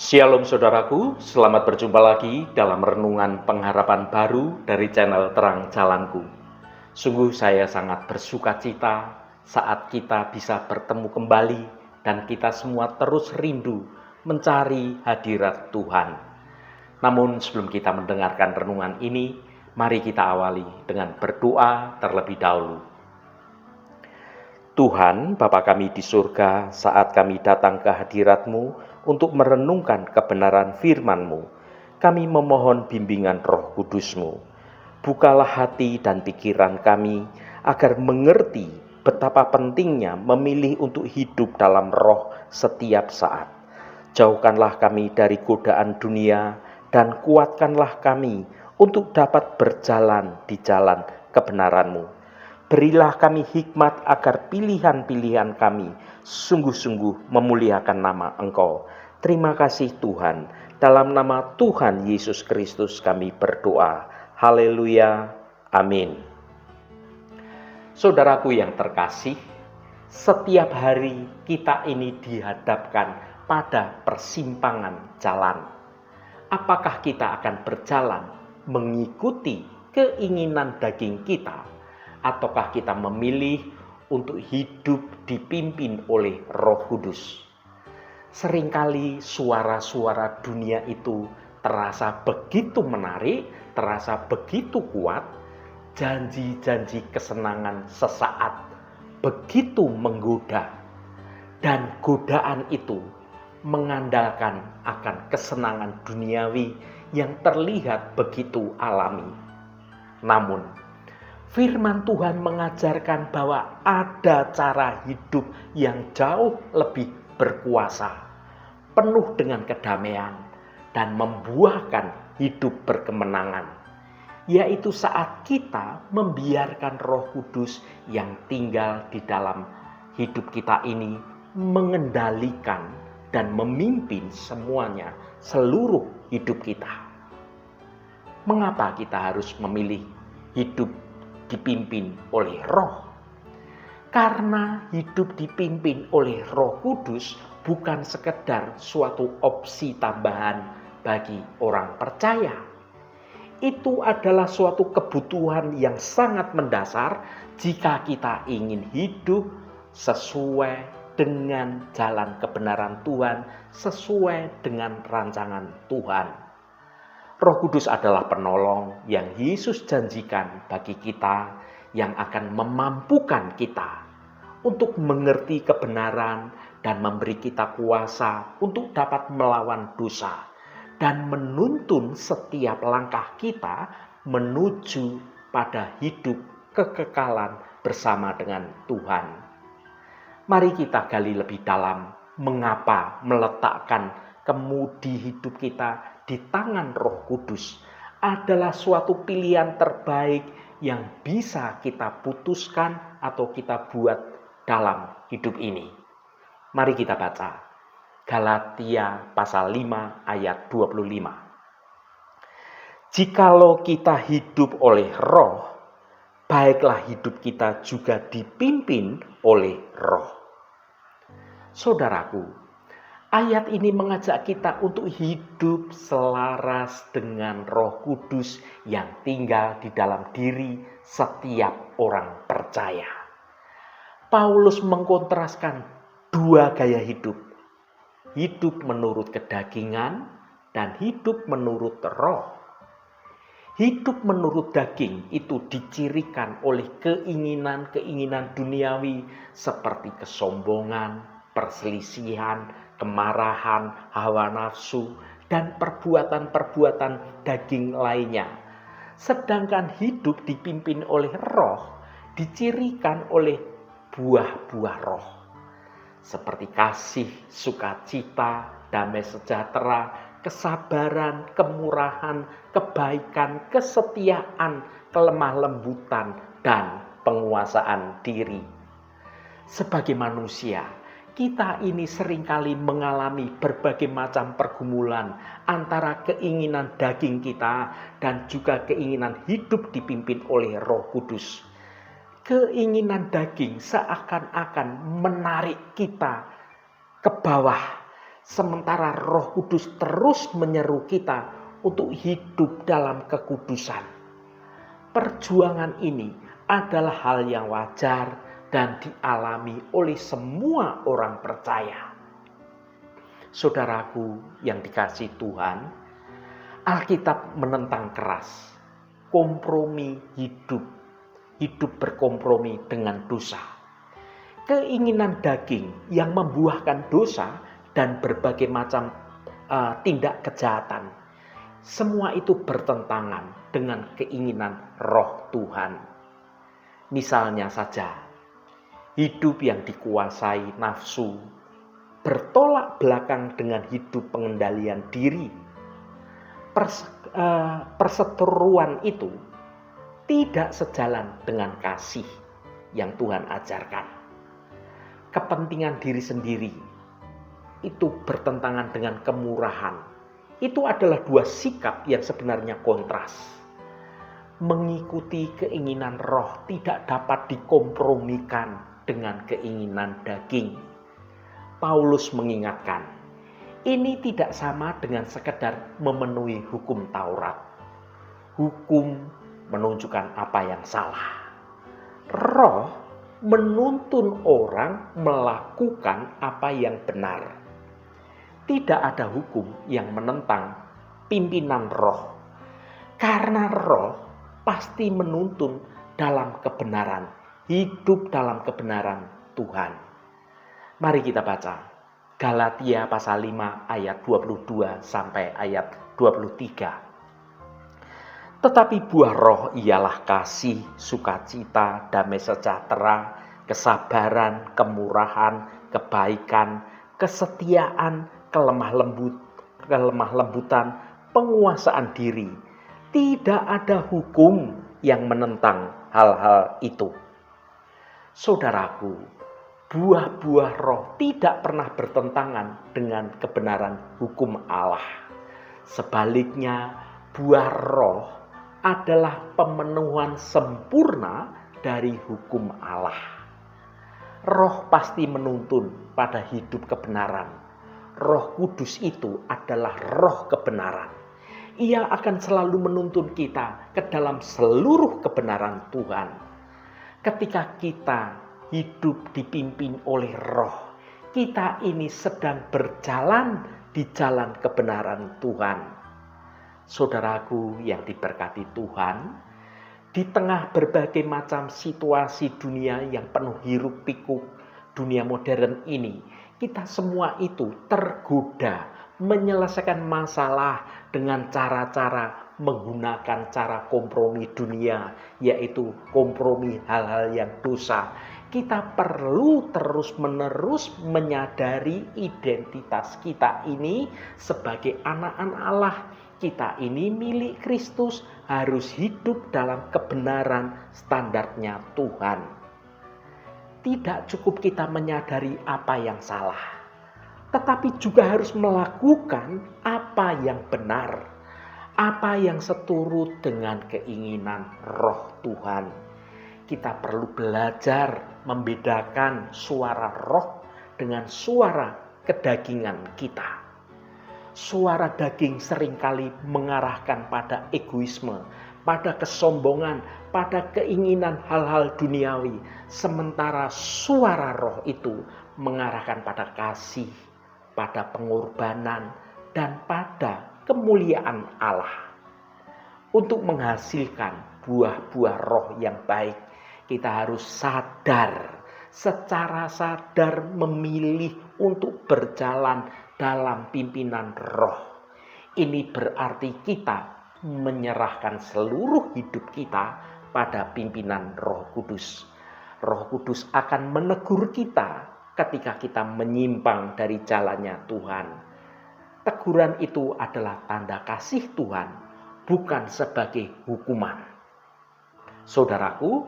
Shalom saudaraku, selamat berjumpa lagi dalam renungan pengharapan baru dari channel Terang Jalanku. Sungguh saya sangat bersuka cita saat kita bisa bertemu kembali dan kita semua terus rindu mencari hadirat Tuhan. Namun sebelum kita mendengarkan renungan ini, mari kita awali dengan berdoa terlebih dahulu. Tuhan, Bapa kami di surga, saat kami datang ke hadirat-Mu untuk merenungkan kebenaran firman-Mu, kami memohon bimbingan Roh Kudus-Mu. Bukalah hati dan pikiran kami agar mengerti betapa pentingnya memilih untuk hidup dalam roh setiap saat. Jauhkanlah kami dari godaan dunia dan kuatkanlah kami untuk dapat berjalan di jalan kebenaran-Mu. Berilah kami hikmat agar pilihan-pilihan kami sungguh-sungguh memuliakan nama Engkau. Terima kasih Tuhan. Dalam nama Tuhan Yesus Kristus kami berdoa. Haleluya. Amin. Saudaraku yang terkasih, setiap hari kita ini dihadapkan pada persimpangan jalan. Apakah kita akan berjalan mengikuti keinginan daging kita? Ataukah kita memilih untuk hidup dipimpin oleh Roh Kudus? Seringkali suara-suara dunia itu terasa begitu menarik, terasa begitu kuat, janji-janji kesenangan sesaat begitu menggoda, dan godaan itu mengandalkan akan kesenangan duniawi yang terlihat begitu alami. Namun firman Tuhan mengajarkan bahwa ada cara hidup yang jauh lebih berkuasa, penuh dengan kedamaian, dan membuahkan hidup berkemenangan, yaitu saat kita membiarkan Roh Kudus yang tinggal di dalam hidup kita ini mengendalikan dan memimpin semuanya, seluruh hidup kita. Mengapa kita harus memilih hidup dipimpin oleh Roh? Karena hidup dipimpin oleh Roh Kudus bukan sekedar suatu opsi tambahan bagi orang percaya. Itu adalah suatu kebutuhan yang sangat mendasar jika kita ingin hidup sesuai dengan jalan kebenaran Tuhan, sesuai dengan rancangan Tuhan. Roh Kudus adalah penolong yang Yesus janjikan bagi kita, yang akan memampukan kita untuk mengerti kebenaran dan memberi kita kuasa untuk dapat melawan dosa dan menuntun setiap langkah kita menuju pada hidup kekekalan bersama dengan Tuhan. Mari kita gali lebih dalam mengapa meletakkan kemudi hidup kita di tangan Roh Kudus adalah suatu pilihan terbaik yang bisa kita putuskan atau kita buat dalam hidup ini. Mari kita baca Galatia pasal 5 ayat 25. Jikalau kita hidup oleh Roh, baiklah hidup kita juga dipimpin oleh Roh. Saudaraku, ayat ini mengajak kita untuk hidup selaras dengan Roh Kudus yang tinggal di dalam diri setiap orang percaya. Paulus mengkontraskan dua gaya hidup. Hidup menurut kedagingan dan hidup menurut roh. Hidup menurut daging itu dicirikan oleh keinginan-keinginan duniawi seperti kesombongan, perselisihan, kemarahan, hawa nafsu, dan perbuatan-perbuatan daging lainnya. Sedangkan hidup dipimpin oleh Roh dicirikan oleh buah-buah Roh, seperti kasih, sukacita, damai sejahtera, kesabaran, kemurahan, kebaikan, kesetiaan, kelemah lembutan, dan penguasaan diri. Sebagai manusia, kita ini seringkali mengalami berbagai macam pergumulan antara keinginan daging kita dan juga keinginan hidup dipimpin oleh Roh Kudus. Keinginan daging seakan-akan menarik kita ke bawah, sementara Roh Kudus terus menyeru kita untuk hidup dalam kekudusan. Perjuangan ini adalah hal yang wajar dan dialami oleh semua orang percaya. Saudaraku yang dikasihi Tuhan, Alkitab menentang keras kompromi hidup berkompromi dengan dosa. Keinginan daging yang membuahkan dosa dan berbagai macam tindak kejahatan. Semua itu bertentangan dengan keinginan Roh Tuhan. Misalnya saja, hidup yang dikuasai nafsu bertolak belakang dengan hidup pengendalian diri. Perseteruan itu tidak sejalan dengan kasih yang Tuhan ajarkan. Kepentingan diri sendiri itu bertentangan dengan kemurahan. Itu adalah dua sikap yang sebenarnya kontras. Mengikuti keinginan roh tidak dapat dikompromikan dengan keinginan daging. Paulus mengingatkan, ini tidak sama dengan sekedar memenuhi hukum Taurat. Hukum menunjukkan apa yang salah. Roh menuntun orang melakukan apa yang benar. Tidak ada hukum yang menentang pimpinan roh. Karena roh pasti menuntun dalam kebenaran, hidup dalam kebenaran Tuhan. Mari kita baca Galatia pasal 5 ayat 22 sampai ayat 23. Tetapi buah roh ialah kasih, sukacita, damai sejahtera, kesabaran, kemurahan, kebaikan, kesetiaan, kelemah lembutan, penguasaan diri. Tidak ada hukum yang menentang hal-hal itu. Saudaraku, buah-buah roh tidak pernah bertentangan dengan kebenaran hukum Allah. Sebaliknya, buah roh adalah pemenuhan sempurna dari hukum Allah. Roh pasti menuntun pada hidup kebenaran. Roh Kudus itu adalah roh kebenaran. Ia akan selalu menuntun kita ke dalam seluruh kebenaran Tuhan. Ketika kita hidup dipimpin oleh roh, kita ini sedang berjalan di jalan kebenaran Tuhan. Saudaraku yang diberkati Tuhan, di tengah berbagai macam situasi dunia yang penuh hiruk pikuk dunia modern ini, kita semua itu tergoda menyelesaikan masalah dengan cara-cara menggunakan cara kompromi dunia, yaitu kompromi hal-hal yang dosa. Kita perlu terus-menerus menyadari identitas kita ini sebagai anak-anak Allah. Kita ini milik Kristus, harus hidup dalam kebenaran standarnya Tuhan. Tidak cukup kita menyadari apa yang salah, tetapi juga harus melakukan apa yang benar, apa yang seturut dengan keinginan roh Tuhan. Kita perlu belajar membedakan suara roh dengan suara kedagingan kita. Suara daging seringkali mengarahkan pada egoisme, pada kesombongan, pada keinginan hal-hal duniawi. Sementara suara roh itu mengarahkan pada kasih, pada pengorbanan, dan pada kemuliaan Allah. Untuk menghasilkan buah-buah roh yang baik, kita harus secara sadar memilih untuk berjalan dalam pimpinan roh. Ini berarti kita menyerahkan seluruh hidup kita pada pimpinan Roh Kudus. Roh Kudus akan menegur kita ketika kita menyimpang dari jalannya Tuhan. Teguran itu adalah tanda kasih Tuhan, bukan sebagai hukuman. Saudaraku,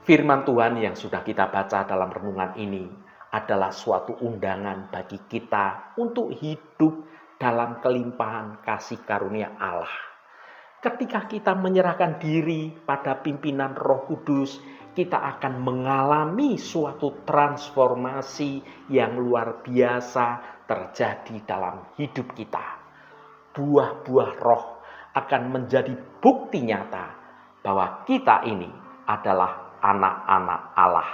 firman Tuhan yang sudah kita baca dalam renungan ini adalah suatu undangan bagi kita untuk hidup dalam kelimpahan kasih karunia Allah. Ketika kita menyerahkan diri pada pimpinan Roh Kudus, kita akan mengalami suatu transformasi yang luar biasa terjadi dalam hidup kita. Buah-buah roh akan menjadi bukti nyata bahwa kita ini adalah anak-anak Allah.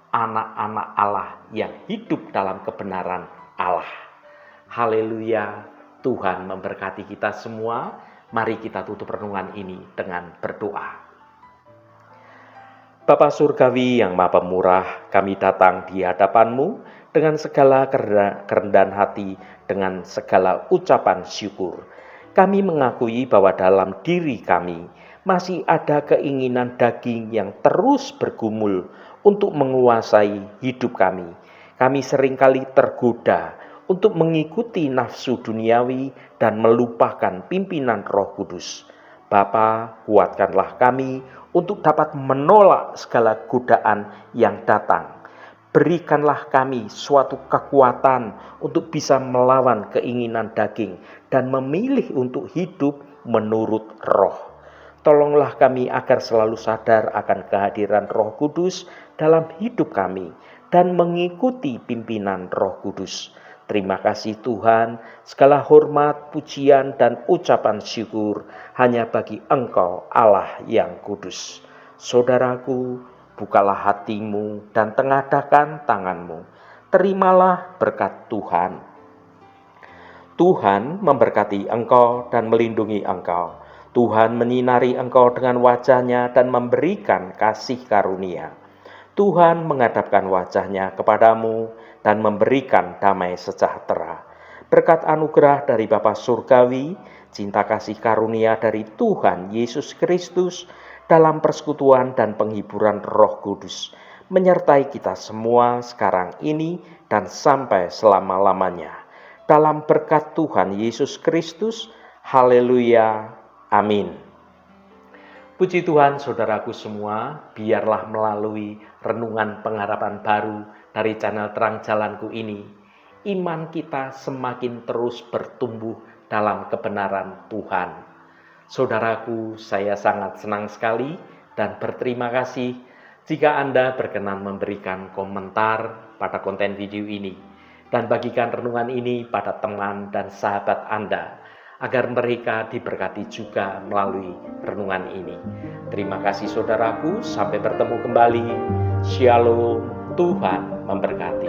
Anak-anak Allah yang hidup dalam kebenaran Allah. Haleluya, Tuhan memberkati kita semua. Mari kita tutup renungan ini dengan berdoa. Bapa Surgawi yang Maha Pemurah, kami datang di hadapan-Mu dengan segala kerendahan hati, dengan segala ucapan syukur. Kami mengakui bahwa dalam diri kami masih ada keinginan daging yang terus bergumul untuk menguasai hidup kami. Kami seringkali tergoda untuk mengikuti nafsu duniawi dan melupakan pimpinan Roh Kudus. Bapa, kuatkanlah kami untuk dapat menolak segala godaan yang datang. Berikanlah kami suatu kekuatan untuk bisa melawan keinginan daging dan memilih untuk hidup menurut Roh. Tolonglah kami agar selalu sadar akan kehadiran Roh Kudus dalam hidup kami dan mengikuti pimpinan Roh Kudus. Terima kasih Tuhan, segala hormat, pujian, dan ucapan syukur hanya bagi Engkau Allah yang kudus. Saudaraku, bukalah hatimu dan tengadahkan tanganmu. Terimalah berkat Tuhan. Tuhan memberkati engkau dan melindungi engkau. Tuhan menyinari engkau dengan wajah-Nya dan memberikan kasih karunia. Tuhan menghadapkan wajah-Nya kepadamu dan memberikan damai sejahtera. Berkat anugerah dari Bapa Surgawi, cinta kasih karunia dari Tuhan Yesus Kristus, dalam persekutuan dan penghiburan Roh Kudus, menyertai kita semua sekarang ini dan sampai selama-lamanya. Dalam berkat Tuhan Yesus Kristus, haleluya, amin. Puji Tuhan saudaraku semua, biarlah melalui renungan pengharapan baru dari channel Terang Jalanku ini, iman kita semakin terus bertumbuh dalam kebenaran Tuhan. Saudaraku, saya sangat senang sekali dan berterima kasih jika Anda berkenan memberikan komentar pada konten video ini dan bagikan renungan ini pada teman dan sahabat Anda, agar mereka diberkati juga melalui renungan ini. Terima kasih saudaraku, sampai bertemu kembali. Shalom, Tuhan memberkati.